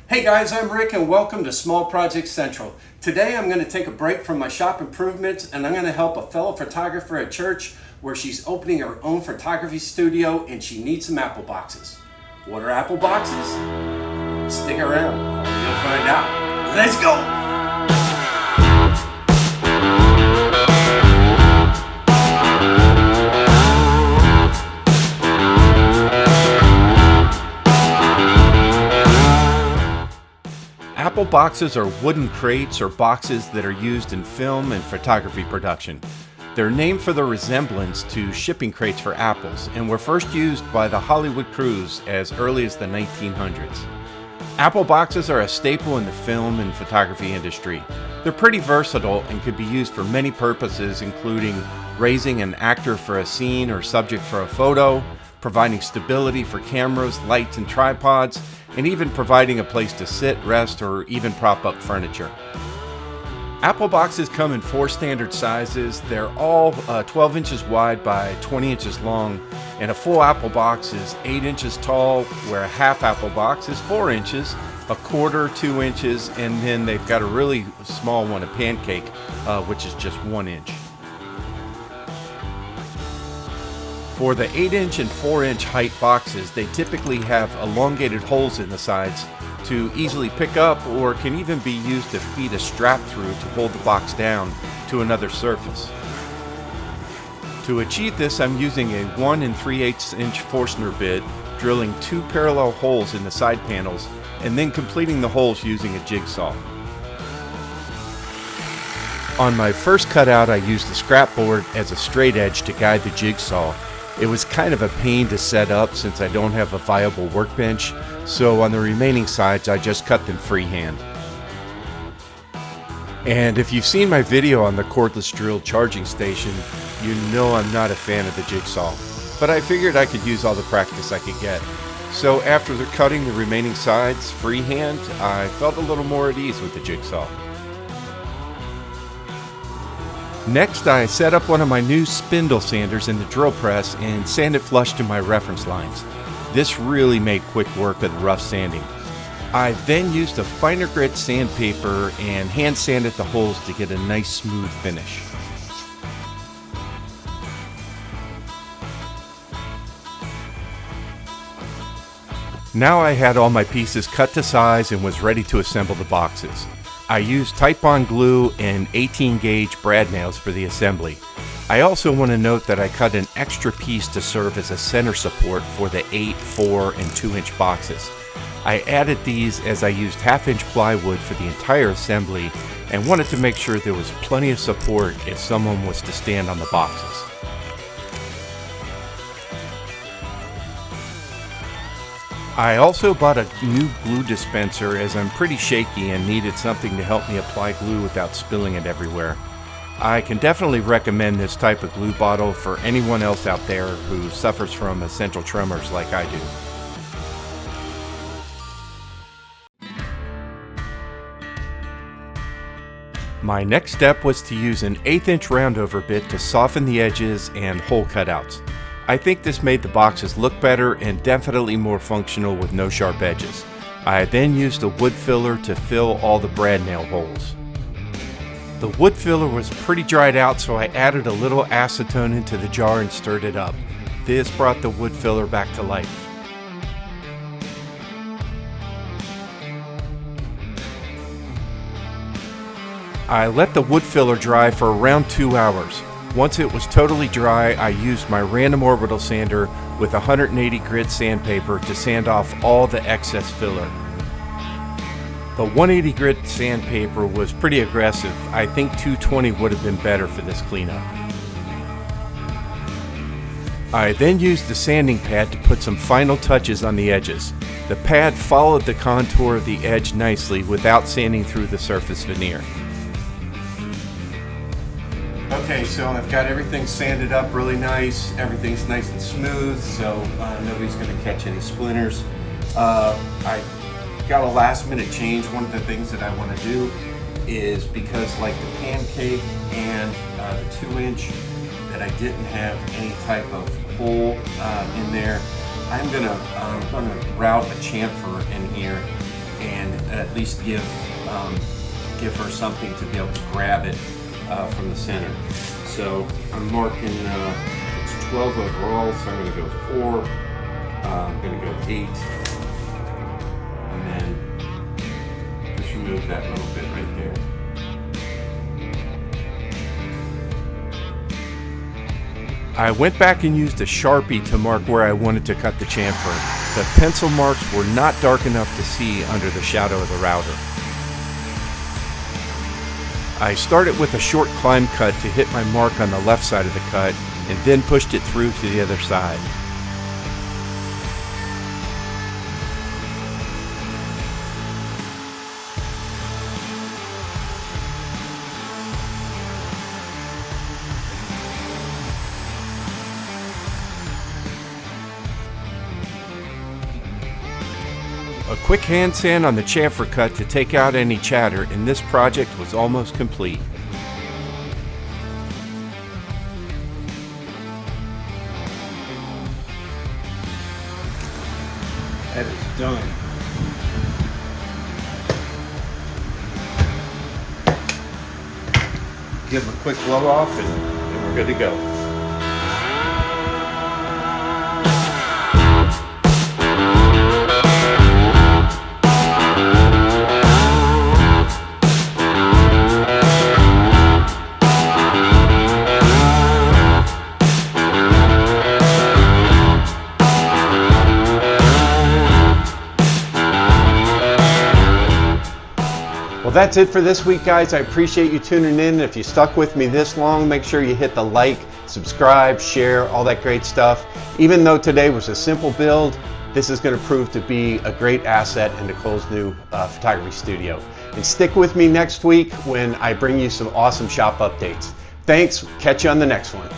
Hey guys, I'm Rick and welcome to Small Project Central. Today I'm going to take a break from my shop improvements and I'm going to help a fellow photographer at church where she's opening her own photography studio and she needs some apple boxes. What are apple boxes? Stick around, you'll find out. Let's go! Apple boxes are wooden crates or boxes that are used in film and photography production. They're named for their resemblance to shipping crates for apples and were first used by the Hollywood crews as early as the 1900s. Apple boxes are a staple in the film and photography industry. They're pretty versatile and could be used for many purposes, including raising an actor for a scene or subject for a photo, providing stability for cameras, lights, and tripods, and even providing a place to sit, rest, or even prop up furniture. Apple boxes come in 4 standard sizes. They're all 12 inches wide by 20 inches long, and a full apple box is 8 inches tall, where a half apple box is 4 inches, a quarter 2 inches, and then they've got a really small one, a pancake, which is just 1 inch. For the 8-inch and 4-inch height boxes, they typically have elongated holes in the sides to easily pick up, or can even be used to feed a strap through to hold the box down to another surface. To achieve this, I'm using a 1 3/8-inch Forstner bit, drilling 2 parallel holes in the side panels, and then completing the holes using a jigsaw. On my first cutout, I used the scrap board as a straight edge to guide the jigsaw. It was kind of a pain to set up since I don't have a viable workbench, so on the remaining sides I just cut them freehand. And if you've seen my video on the cordless drill charging station, you know I'm not a fan of the jigsaw, but I figured I could use all the practice I could get. So after cutting the remaining sides freehand, I felt a little more at ease with the jigsaw. Next, I set up one of my new Spindle sanders in the drill press and sanded flush to my reference lines. This really made quick work of the rough sanding. I then used a finer grit sandpaper and hand sanded the holes to get a nice smooth finish. Now I had all my pieces cut to size and was ready to assemble the boxes. I used Titebond glue and 18 gauge brad nails for the assembly. I also want to note that I cut an extra piece to serve as a center support for the 8, 4, and 2-inch boxes. I added these as I used 1/2-inch plywood for the entire assembly and wanted to make sure there was plenty of support if someone was to stand on the boxes. I also bought a new glue dispenser as I'm pretty shaky and needed something to help me apply glue without spilling it everywhere. I can definitely recommend this type of glue bottle for anyone else out there who suffers from essential tremors like I do. My next step was to use an 1/8-inch roundover bit to soften the edges and hole cutouts. I think this made the boxes look better and definitely more functional with no sharp edges. I then used a wood filler to fill all the brad nail holes. The wood filler was pretty dried out, so I added a little acetone into the jar and stirred it up. This brought the wood filler back to life. I let the wood filler dry for around 2 hours. Once it was totally dry, I used my random orbital sander with 180 grit sandpaper to sand off all the excess filler. The 180 grit sandpaper was pretty aggressive. I think 220 would have been better for this cleanup. I then used the sanding pad to put some final touches on the edges. The pad followed the contour of the edge nicely without sanding through the surface veneer. Okay, so I've got everything sanded up really nice. Everything's nice and smooth, so nobody's going to catch any splinters. I got a last minute change. One of the things that I want to do is, because like the pancake and the 2-inch that I didn't have any type of hole in there, I'm gonna route a chamfer in here and least give her something to be able to grab it from the center. So I'm marking, it's 12 overall, so I'm going to go 4, I'm going to go 8, and then just remove that little bit right there. I went back and used a Sharpie to mark where I wanted to cut the chamfer. The pencil marks were not dark enough to see under the shadow of the router. I started with a short climb cut to hit my mark on the left side of the cut, and then pushed it through to the other side. A quick hand sand on the chamfer cut to take out any chatter, and this project was almost complete. That is done. Give them a quick blow off and we're good to go. Well, that's it for this week, guys. I appreciate you tuning in. If you stuck with me this long, make sure you hit the like, subscribe, share, all that great stuff. Even though today was a simple build, this is going to prove to be a great asset in Nicole's new photography studio. And stick with me next week when I bring you some awesome shop updates. Thanks. Catch you on the next one.